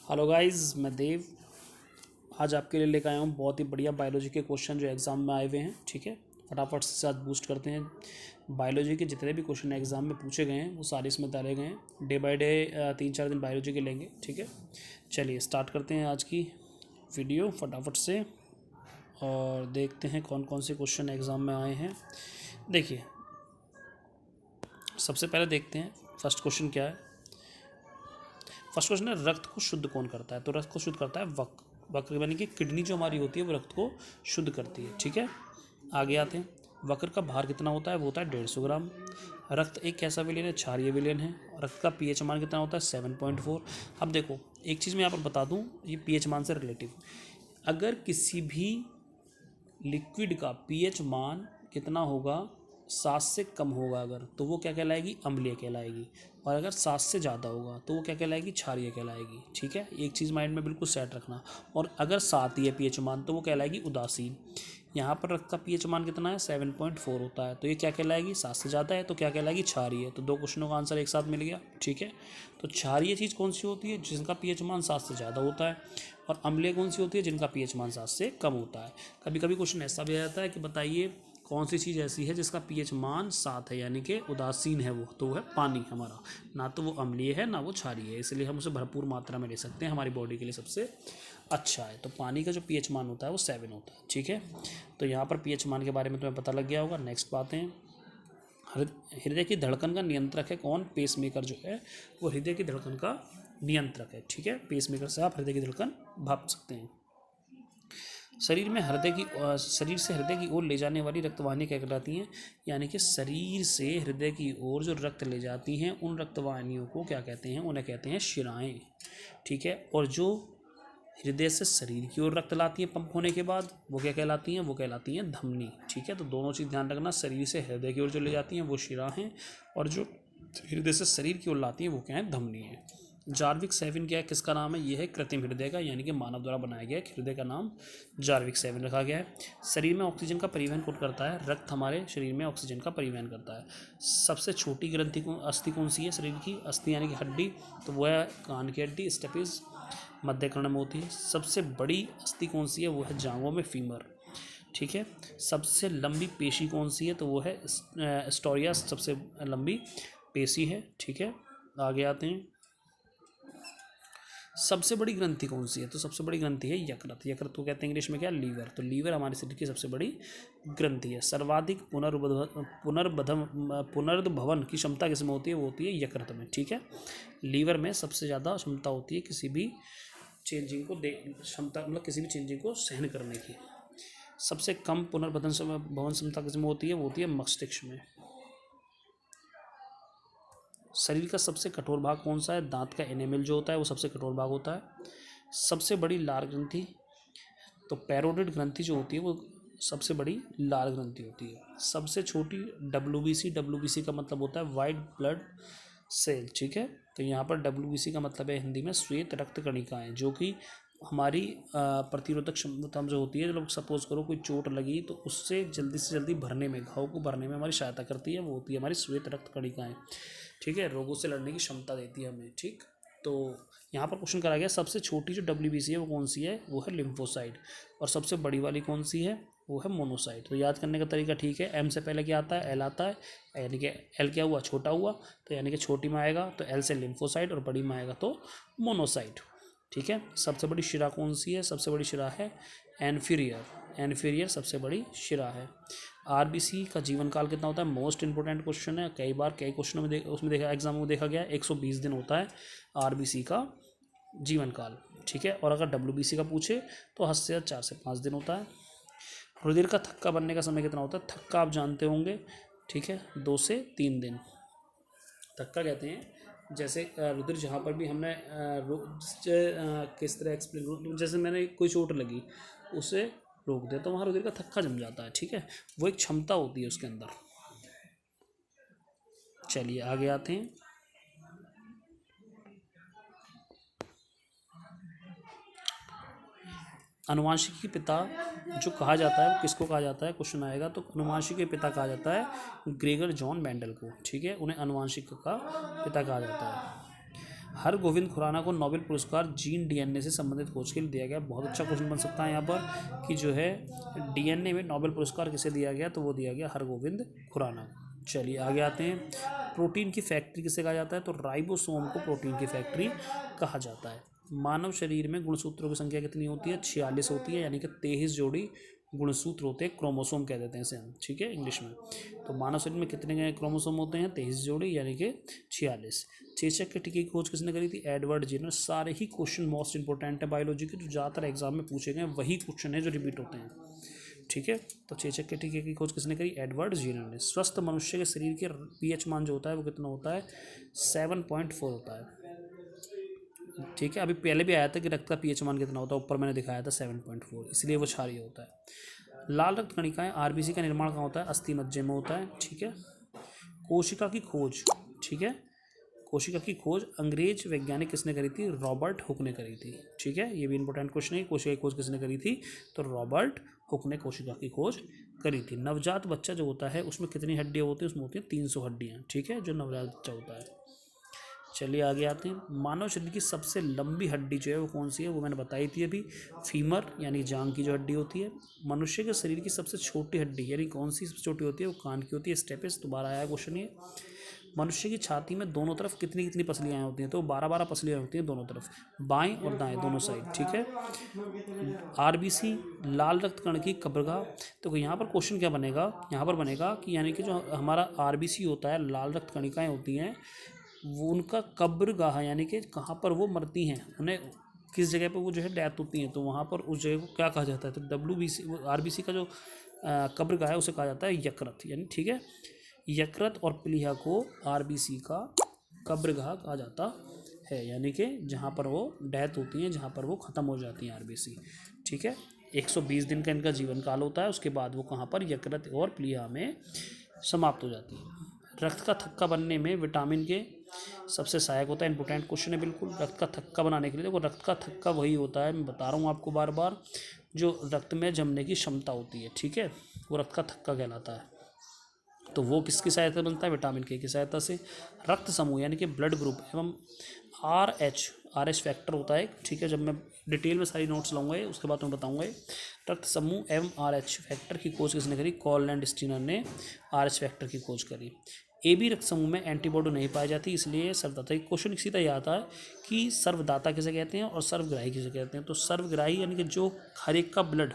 Hello guys, मैं देव। आज आपके लिए लेकर आया हूँ बहुत ही बढ़िया बायोलॉजी के क्वेश्चन जो एग्ज़ाम में आए हुए हैं। ठीक है, फटाफट से साथ बूस्ट करते हैं। बायोलॉजी के जितने भी क्वेश्चन एग्ज़ाम में पूछे गए हैं वो सारे इसमें डाले गए हैं। डे बाय डे 3-4 दिन बायोलॉजी के लेंगे। ठीक है, चलिए स्टार्ट करते हैं आज की वीडियो फटाफट से और देखते हैं कौन कौन से क्वेश्चन एग्ज़ाम में आए हैं। देखिए, सबसे पहले देखते हैं फर्स्ट क्वेश्चन क्या है। फर्स्ट क्वेश्चन है, रक्त को शुद्ध कौन करता है? तो रक्त को शुद्ध करता है वक्र यानी कि किडनी जो हमारी होती है वो रक्त को शुद्ध करती है। ठीक है, आगे आते हैं। वक्र का भार कितना होता है? वो होता है 150 ग्राम। रक्त एक कैसा विलेन है? क्षारीय विलेन है। रक्त का पीएच मान कितना होता है? 7.4। अब देखो, एक चीज़ मैं यहाँ पर बता दूँ, ये पीएच मान से रिलेटिव, अगर किसी भी लिक्विड का पीएच मान कितना होगा, 7 से कम होगा अगर, तो वो क्या कहलाएगी? अम्लीय कहलाएगी। और अगर 7 से ज़्यादा होगा तो वो क्या कहलाएगी? क्षारीय कहलाएगी। ठीक है, एक चीज़ माइंड में बिल्कुल सेट रखना। और अगर 7 ही है पीएच मान तो वो कहलाएगी उदासीन। यहाँ पर रक्त का पीएच मान कितना है? 7.4 होता है, तो ये क्या कहलाएगी? 7 से ज़्यादा है तो क्या कहलाएगी? क्षारीय। तो दो क्वेश्चनों का आंसर एक साथ मिल गया। ठीक है, तो क्षारीय चीज़ कौन सी होती है? जिनका पीएच मान 7 से ज़्यादा होता है। और अम्लीय कौन सी होती है? जिनका पीएच मान 7 से कम होता है। कभी कभी क्वेश्चन ऐसा भी आ जाता है कि बताइए कौन सी चीज़ ऐसी है जिसका पीएच मान 7 है, यानी कि उदासीन है वो, तो वो है पानी हमारा। ना तो वो अम्लीय है ना वो क्षारीय है, इसलिए हम उसे भरपूर मात्रा में ले सकते हैं, हमारी बॉडी के लिए सबसे अच्छा है। तो पानी का जो पीएच मान होता है वो 7 होता है। ठीक है, तो यहाँ पर पीएच मान के बारे में तुम्हें पता लग गया होगा। नेक्स्ट बात है, हृदय की धड़कन का नियंत्रक है कौन? पेसमेकर जो है वो हृदय की धड़कन का नियंत्रक है। ठीक है, पेसमेकर से आप हृदय की धड़कन भाप सकते हैं। शरीर से हृदय की ओर ले जाने वाली रक्तवाहिनियाँ क्या कहलाती हैं? यानी कि शरीर से हृदय की ओर जो रक्त ले जाती हैं उन रक्तवाहिनियों को क्या कहते हैं? उन्हें कहते हैं शिराएँ। ठीक है, और जो हृदय से शरीर की ओर रक्त लाती हैं पंप होने के बाद वो क्या कहलाती हैं? वो कहलाती हैं धमनी। ठीक है, तो दोनों चीज़ ध्यान रखना, शरीर से हृदय की ओर जो ले जाती हैं वो शिरा हैं, और जो हृदय से शरीर की ओर लाती हैं वो क्या है? धमनी है। जार्विक 7 क्या है? किसका नाम है? ये है कृत्रिम हृदय का, यानी कि मानव द्वारा बनाया गया हृदय का नाम जार्विक 7 रखा गया है। शरीर में ऑक्सीजन का परिवहन कौन करता है? रक्त हमारे शरीर में ऑक्सीजन का परिवहन करता है। सबसे छोटी ग्रंथि अस्थि कौन सी है शरीर की? अस्थि यानी कि हड्डी, तो वह है कान की हड्डी, स्टेपिस, मध्य कर्ण में होती है। सबसे बड़ी अस्थि कौन सी है? वो है जांघों में, फीमर। ठीक है, सबसे लंबी पेशी कौन सी है? तो वो है स्टोरियस, सबसे लंबी पेशी है। ठीक है, आगे आते हैं। सबसे बड़ी ग्रंथि कौन सी है? तो सबसे बड़ी ग्रंथि है यकृत। यकृत को कहते हैं इंग्लिश में क्या? लीवर। तो लीवर हमारे शरीर की सबसे बड़ी ग्रंथि है। सर्वाधिक पुनर्भवन की क्षमता किसमें होती है? वो होती है यकृत में। ठीक है, लीवर में सबसे ज़्यादा क्षमता होती है किसी भी चेंजिंग को क्षमता, मतलब किसी भी चेंजिंग को सहन करने की। सबसे कम पुनर्भवन क्षमता किसमें होती है? वो होती है मस्तिष्क में। शरीर का सबसे कठोर भाग कौन सा है? दांत का एनेमल जो होता है वो सबसे कठोर भाग होता है। सबसे बड़ी लाल ग्रंथि, तो पैरोटिड ग्रंथि जो होती है वो सबसे बड़ी लाल ग्रंथि होती है। सबसे छोटी डब्ल्यूबीसी, डब्ल्यूबीसी का मतलब होता है वाइट ब्लड सेल। ठीक है, तो यहाँ पर डब्ल्यूबीसी का मतलब है हिंदी में श्वेत रक्त कणिकाएँ, जो कि हमारी प्रतिरोधक क्षमता जो होती है, जब सपोज करो कोई चोट लगी तो उससे जल्दी से जल्दी भरने में, घाव को भरने में हमारी सहायता करती है, वो होती है हमारी श्वेत रक्त कणिकाएँ। ठीक है, रोगों से लड़ने की क्षमता देती है हमें। ठीक, तो यहाँ पर क्वेश्चन करा गया सबसे छोटी जो डब्ल्यूबीसी है वो कौन सी है? वो है लिम्फोसाइट। और सबसे बड़ी वाली कौन सी है? वो है मोनोसाइट। तो याद करने का तरीका ठीक है, एम से पहले क्या आता है? एल आता है, यानी कि एल क्या हुआ? छोटा हुआ, तो यानी कि छोटी में आएगा तो एल से लिम्फोसाइट, और बड़ी में आएगा तो मोनोसाइट। ठीक है, सबसे बड़ी शिरा कौन सी है? सबसे बड़ी शिरा है एनफीरियर। एनफीरियर सबसे बड़ी शिरा है। आरबीसी का जीवन काल कितना होता है? मोस्ट इंपोर्टेंट क्वेश्चन है, कई बार कई क्वेश्चनों में उसमें देखा, एग्जाम में देखा गया 120 दिन होता है आरबीसी का जीवन काल। ठीक है, और अगर डब्ल्यूबीसी का पूछे तो 4 से 5 दिन होता है। रुधिर का थक्का बनने का समय कितना होता है? थक्का आप जानते होंगे। ठीक है, 2 से 3 दिन। थक्का कहते हैं जैसे रुधिर जहाँ पर भी हमने किस तरह एक्सप्लेन, जैसे मैंने कोई चोट लगी उसे रोक दिया तो वहाँ रुधिर का थक्का जम जाता है। ठीक है, वो एक क्षमता होती है उसके अंदर। चलिए आगे आते हैं। अनुवांशिकी के पिता जो कहा जाता है वो किसको कहा जाता है? क्वेश्चन आएगा तो अनुवांशिकी के पिता कहा जाता है ग्रेगर जॉन मेंडल को। ठीक है, उन्हें अनुवांशिकी का पिता कहा जाता है। हरगोविंद खुराना को नोबेल पुरस्कार जीन डीएनए से संबंधित खोज के लिए दिया गया। बहुत अच्छा क्वेश्चन बन सकता है यहाँ पर कि जो है डीएनए में नोबेल पुरस्कार किसे दिया गया, तो वो दिया गया हरगोविंद खुराना को। चलिए आगे आते हैं। प्रोटीन की फैक्ट्री किसे कहा जाता है, तो राइबोसोम को प्रोटीन की फैक्ट्री कहा जाता है। मानव शरीर में गुणसूत्रों की संख्या कितनी होती है, 46 होती है, यानी कि 23 जोड़ी गुणसूत्र होते हैं, क्रोमोसोम कह देते हैं इसे हम, ठीक है इंग्लिश में। तो मानव शरीर में कितने क्रोमोसोम होते हैं, 23 जोड़ी, यानी कि 46। चेचक के टीके की खोज किसने करी थी, एडवर्ड जेनर। सारे ही क्वेश्चन मोस्ट इंपॉर्टेंट है बायोलॉजी के, जो ज़्यादातर एग्जाम में पूछे गए वही क्वेश्चन है जो रिपीट होते हैं, ठीक है। तो चेचक के टीके की खोज किसने करी, एडवर्ड जेनर ने। स्वस्थ मनुष्य के शरीर के पीएच मान जो होता है वो कितना होता है, 7.4 होता है, ठीक है। अभी पहले भी आया था कि रक्त का पीएच मान कितना होता है, ऊपर मैंने दिखाया था 7.4, इसलिए वो क्षारीय होता है। लाल रक्त कणिकाएं आरबीसी का निर्माण कहाँ होता है, अस्थि मज्जे में होता है, ठीक है। कोशिका की खोज, ठीक है, कोशिका की खोज अंग्रेज वैज्ञानिक किसने करी थी, रॉबर्ट हुक ने करी थी, ठीक है। ये भी इंपॉर्टेंट क्वेश्चन है, कोशिका की खोज किसने करी थी, तो रॉबर्ट हुक ने कोशिका की खोज करी थी। नवजात बच्चा जो होता है उसमें कितनी हड्डियाँ होती हैं, उसमें होती हैं 300 हड्डियाँ, ठीक है, जो नवजात बच्चा होता है। चलिए आगे आते हैं। मानव शरीर की सबसे लंबी हड्डी जो है वो कौन सी है, वो मैंने बताई थी अभी, फीमर यानी जांग की जो हड्डी होती है। मनुष्य के शरीर की सबसे छोटी हड्डी यानी कौन सी सबसे छोटी होती है, वो कान की होती है, स्टेपिस। दोबारा आया क्वेश्चन ये। मनुष्य की छाती में दोनों तरफ कितनी कितनी पसलियाँ होती हैं, तो 12-12 पसलियाँ होती हैं दोनों तरफ, बाएं और दाएं दोनों साइड, ठीक है। आरबीसी लाल रक्त कण की कब्रगाह। तो यहाँ पर क्वेश्चन क्या बनेगा, यहाँ पर बनेगा कि यानी कि जो हमारा आरबीसी होता है, लाल रक्त कणिकाएँ होती हैं, वो उनका कब्रगाह यानी कि कहाँ पर वो मरती हैं, उन्हें किस जगह पर वो जो है डेथ होती है, तो वहाँ पर उस जगह को क्या कहा जाता है, तो WBC आरबीसी का जो कब्रगाह है उसे कहा जाता है यकृत, यानी ठीक है। यकृत और प्लीहा को आरबीसी का कब्रगाह कहा जाता है, यानी कि जहाँ पर वो डेथ होती हैं, जहाँ पर वो ख़त्म हो जाती हैं आरबीसी, ठीक है। 120 दिन का इनका जीवन काल होता है, उसके बाद वो कहाँ पर यकृत और प्लीहा में समाप्त हो जाती है। रक्त का थक्का बनने में विटामिन के सबसे सहायक होता है, इंपॉर्टेंट क्वेश्चन है बिल्कुल। रक्त का थक्का बनाने के लिए देखो, रक्त का थक्का वही होता है, मैं बता रहा हूँ आपको बार बार, जो रक्त में जमने की क्षमता होती है, ठीक है, वो रक्त का थक्का कहलाता है। तो वो किसकी सहायता बनता है, विटामिन के की सहायता से। रक्त समूह यानी कि ब्लड ग्रुप एवं आर एच फैक्टर होता है, ठीक है। जब मैं डिटेल में सारी नोट्स लाऊंगा उसके बाद मैं बताऊंगा। रक्त समूह एवं आर एच फैक्टर की खोज किसने करी, कॉल एंड स्टीनर ने आर एच फैक्टर की खोज करी। ए बी रक्त समूह में एंटीबॉडी नहीं पाई जाती, इसलिए सर्वदाता। क्वेश्चन सीधा यह आता है कि सर्वदाता किसे कहते हैं और सर्वग्राही किसे कहते हैं। तो सर्वग्राही यानी कि जो हर एक का ब्लड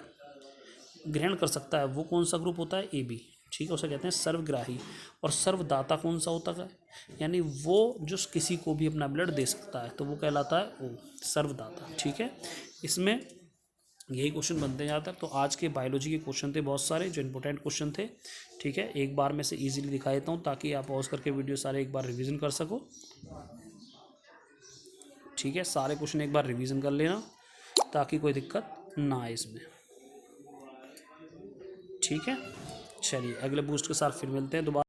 ग्रहण कर सकता है, वो कौन सा ग्रुप होता है, AB, ठीक है, उसे कहते हैं सर्वग्राही। और सर्वदाता कौन सा होता है, यानी वो जो किसी को भी अपना ब्लड दे सकता है, तो वो कहलाता है O, सर्वदाता, ठीक है। इसमें यही क्वेश्चन बनते हैं ज़्यादातर। तो आज के बायोलॉजी के क्वेश्चन थे बहुत सारे जो इंपॉर्टेंट क्वेश्चन थे, ठीक है। एक बार में से इजीली दिखा देता हूँ ताकि आप पॉज करके वीडियो सारे एक बार रिवीजन कर सको, ठीक है। सारे क्वेश्चन एक बार रिवीजन कर लेना ताकि कोई दिक्कत ना आए इसमें, ठीक है। चलिए अगले बूस्ट के साथ फिर मिलते हैं दोबारा।